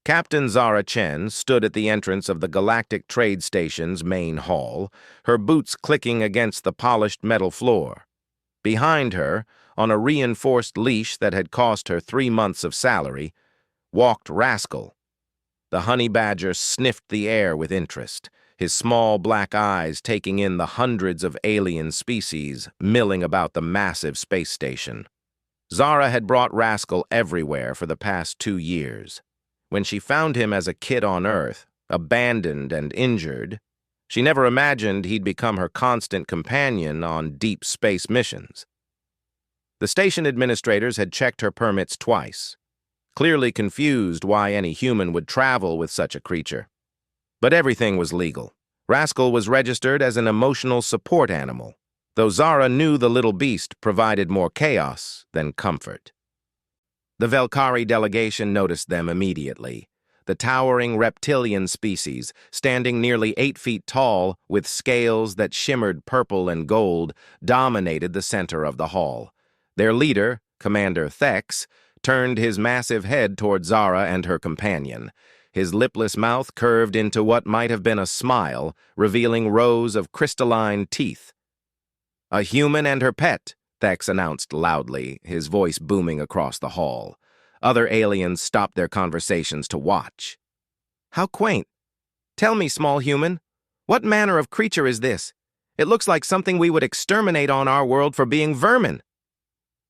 Captain Zara Chen stood at the entrance of the Galactic Trade Station's main hall, her boots clicking against the polished metal floor. Behind her, on a reinforced leash that had cost her 3 months of salary, walked Rascal. The honey badger sniffed the air with interest, his small black eyes taking in the hundreds of alien species milling about the massive space station. Zara had brought Rascal everywhere for the past 2 years. When she found him as a kid on Earth, abandoned and injured, she never imagined he'd become her constant companion on deep space missions. The station administrators had checked her permits twice, clearly confused why any human would travel with such a creature. But everything was legal. Rascal was registered as an emotional support animal, though Zara knew the little beast provided more chaos than comfort. The Velkari delegation noticed them immediately. The towering reptilian species, standing nearly 8 feet tall with scales that shimmered purple and gold, dominated the center of the hall. Their leader, Commander Thex, turned his massive head toward Zara and her companion. His lipless mouth curved into what might have been a smile, revealing rows of crystalline teeth. "A human and her pet," Thex announced loudly, his voice booming across the hall. Other aliens stopped their conversations to watch. "How quaint. Tell me, small human, what manner of creature is this? It looks like something we would exterminate on our world for being vermin."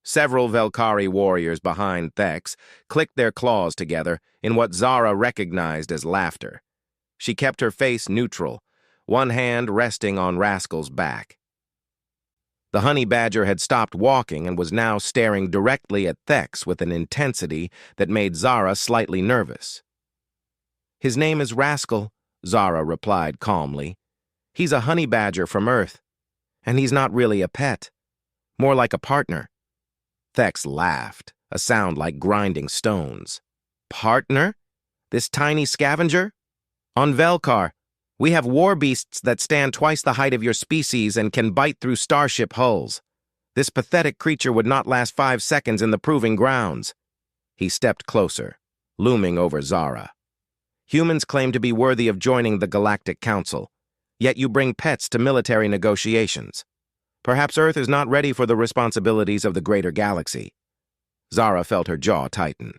Several Velkari warriors behind Thex clicked their claws together in what Zara recognized as laughter. She kept her face neutral, one hand resting on Rascal's back. The honey badger had stopped walking and was now staring directly at Thex with an intensity that made Zara slightly nervous. "His name is Rascal," Zara replied calmly. "He's a honey badger from Earth, and he's not really a pet, more like a partner." Thex laughed, a sound like grinding stones. "Partner? This tiny scavenger? On Velkar, we have war beasts that stand twice the height of your species and can bite through starship hulls. This pathetic creature would not last 5 seconds in the proving grounds." He stepped closer, looming over Zara. "Humans claim to be worthy of joining the Galactic Council, yet you bring pets to military negotiations. Perhaps Earth is not ready for the responsibilities of the greater galaxy." Zara felt her jaw tighten.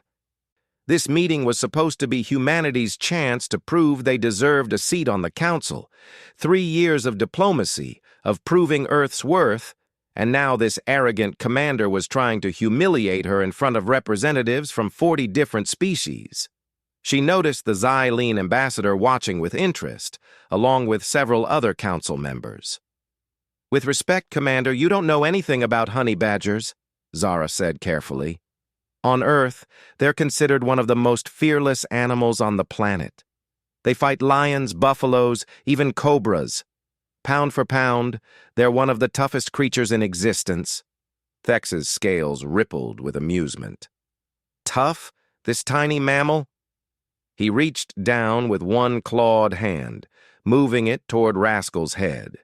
This meeting was supposed to be humanity's chance to prove they deserved a seat on the council. 3 years of diplomacy, of proving Earth's worth, and now this arrogant commander was trying to humiliate her in front of representatives from 40 different species. She noticed the Xylene ambassador watching with interest, along with several other council members. "With respect, Commander, you don't know anything about honey badgers," Zara said carefully. "On Earth, they're considered one of the most fearless animals on the planet. They fight lions, buffaloes, even cobras. Pound for pound, they're one of the toughest creatures in existence." Thex's scales rippled with amusement. "Tough, this tiny mammal?" He reached down with one clawed hand, moving it toward Rascal's head.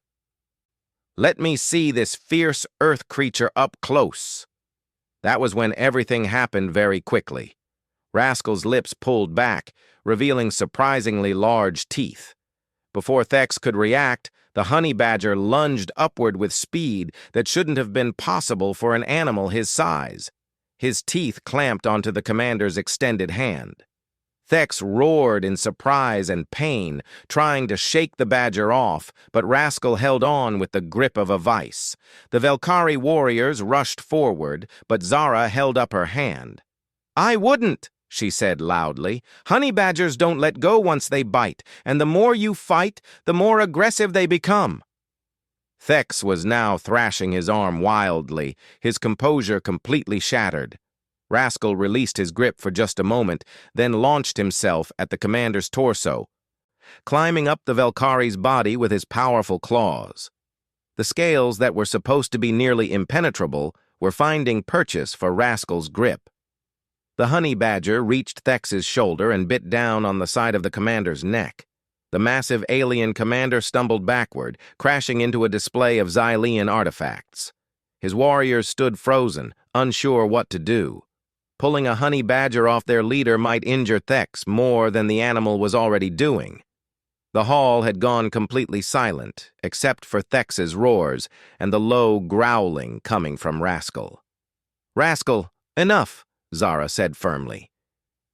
"Let me see this fierce Earth creature up close." That was when everything happened very quickly. Rascal's lips pulled back, revealing surprisingly large teeth. Before Thex could react, the honey badger lunged upward with speed that shouldn't have been possible for an animal his size. His teeth clamped onto the commander's extended hand. Thex roared in surprise and pain, trying to shake the badger off, but Rascal held on with the grip of a vice. The Velkari warriors rushed forward, but Zara held up her hand. "I wouldn't," she said loudly. "Honey badgers don't let go once they bite, and the more you fight, the more aggressive they become." Thex was now thrashing his arm wildly, his composure completely shattered. Rascal released his grip for just a moment, then launched himself at the commander's torso, climbing up the Velkari's body with his powerful claws. The scales that were supposed to be nearly impenetrable were finding purchase for Rascal's grip. The honey badger reached Thex's shoulder and bit down on the side of the commander's neck. The massive alien commander stumbled backward, crashing into a display of Xylene artifacts. His warriors stood frozen, unsure what to do. Pulling a honey badger off their leader might injure Thex more than the animal was already doing. The hall had gone completely silent, except for Thex's roars and the low growling coming from Rascal. "Rascal, enough," Zara said firmly.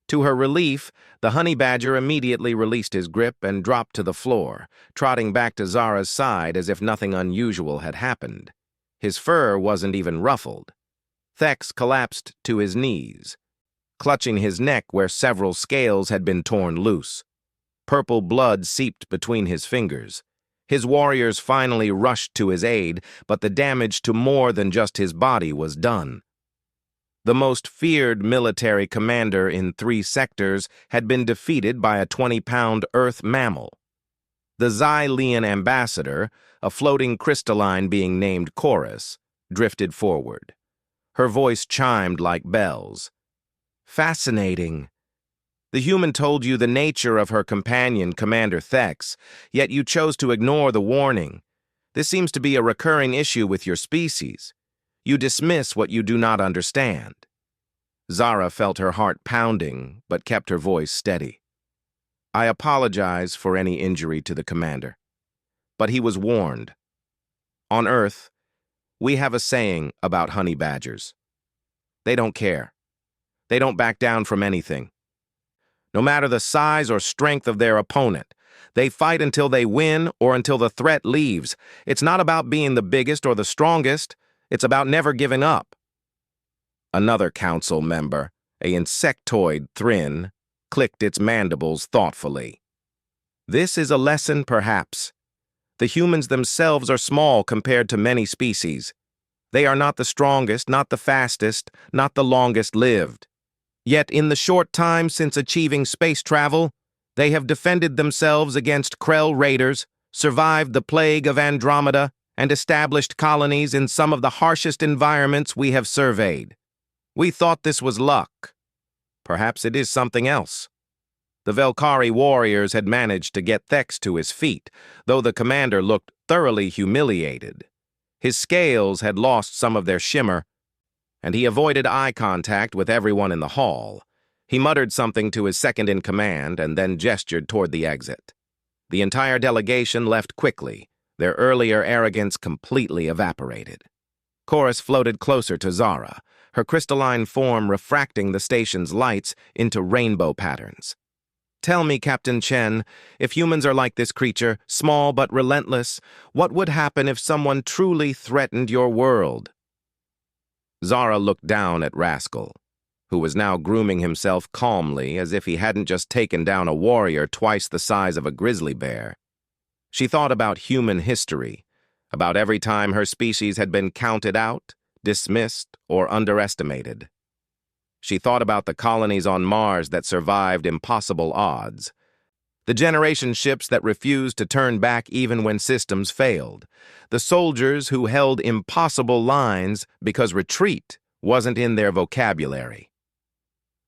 To her relief, the honey badger immediately released his grip and dropped to the floor, trotting back to Zara's side as if nothing unusual had happened. His fur wasn't even ruffled. Thex collapsed to his knees, clutching his neck where several scales had been torn loose. Purple blood seeped between his fingers. His warriors finally rushed to his aid, but the damage to more than just his body was done. The most feared military commander in 3 sectors had been defeated by a 20-pound earth mammal. The Xylean ambassador, a floating crystalline being named Chorus, drifted forward. Her voice chimed like bells. "Fascinating. The human told you the nature of her companion, Commander Thex, yet you chose to ignore the warning. This seems to be a recurring issue with your species. You dismiss what you do not understand." Zara felt her heart pounding, but kept her voice steady. "I apologize for any injury to the commander. But he was warned. On Earth, we have a saying about honey badgers. They don't care. They don't back down from anything. No matter the size or strength of their opponent, they fight until they win or until the threat leaves. It's not about being the biggest or the strongest. It's about never giving up." Another council member, a insectoid Thrin, clicked its mandibles thoughtfully. "This is a lesson, perhaps. The humans themselves are small compared to many species. They are not the strongest, not the fastest, not the longest lived. Yet in the short time since achieving space travel, they have defended themselves against Krell raiders, survived the plague of Andromeda, and established colonies in some of the harshest environments we have surveyed. We thought this was luck. Perhaps it is something else." The Velkari warriors had managed to get Thex to his feet, though the commander looked thoroughly humiliated. His scales had lost some of their shimmer, and he avoided eye contact with everyone in the hall. He muttered something to his second-in-command and then gestured toward the exit. The entire delegation left quickly, their earlier arrogance completely evaporated. Chorus floated closer to Zara, her crystalline form refracting the station's lights into rainbow patterns. "Tell me, Captain Chen, if humans are like this creature, small but relentless, what would happen if someone truly threatened your world?" Zara looked down at Rascal, who was now grooming himself calmly as if he hadn't just taken down a warrior twice the size of a grizzly bear. She thought about human history, about every time her species had been counted out, dismissed, or underestimated. She thought about the colonies on Mars that survived impossible odds, the generation ships that refused to turn back even when systems failed, the soldiers who held impossible lines because retreat wasn't in their vocabulary.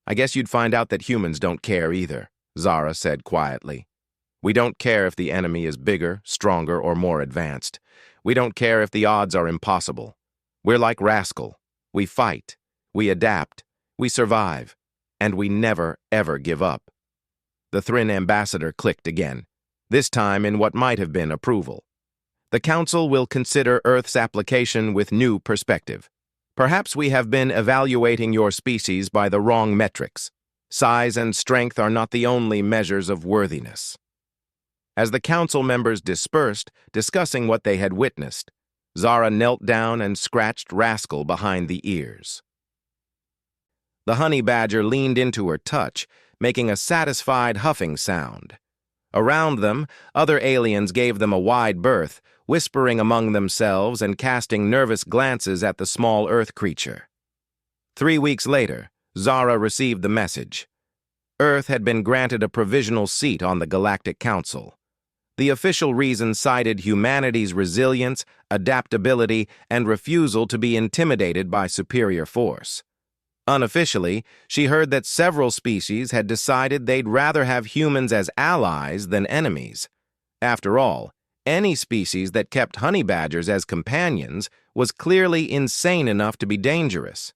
"I guess you'd find out that humans don't care either," Zara said quietly. "We don't care if the enemy is bigger, stronger, or more advanced. We don't care if the odds are impossible. We're like Rascal. We fight, we adapt, we survive, and we never, ever give up." The Thrin ambassador clicked again, this time in what might have been approval. "The Council will consider Earth's application with new perspective. Perhaps we have been evaluating your species by the wrong metrics. Size and strength are not the only measures of worthiness." As the council members dispersed, discussing what they had witnessed, Zara knelt down and scratched Rascal behind the ears. The honey badger leaned into her touch, making a satisfied huffing sound. Around them, other aliens gave them a wide berth, whispering among themselves and casting nervous glances at the small Earth creature. 3 weeks later, Zara received the message. Earth had been granted a provisional seat on the Galactic Council. The official reason cited humanity's resilience, adaptability, and refusal to be intimidated by superior force. Unofficially, she heard that several species had decided they'd rather have humans as allies than enemies. After all, any species that kept honey badgers as companions was clearly insane enough to be dangerous.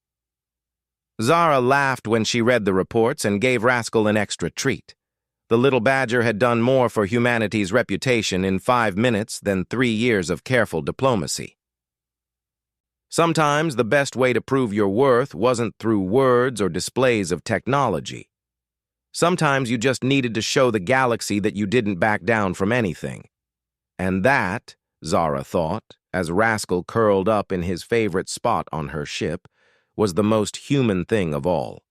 Zara laughed when she read the reports and gave Rascal an extra treat. The little badger had done more for humanity's reputation in 5 minutes than 3 years of careful diplomacy. Sometimes the best way to prove your worth wasn't through words or displays of technology. Sometimes you just needed to show the galaxy that you didn't back down from anything. And that, Zara thought, as Rascal curled up in his favorite spot on her ship, was the most human thing of all.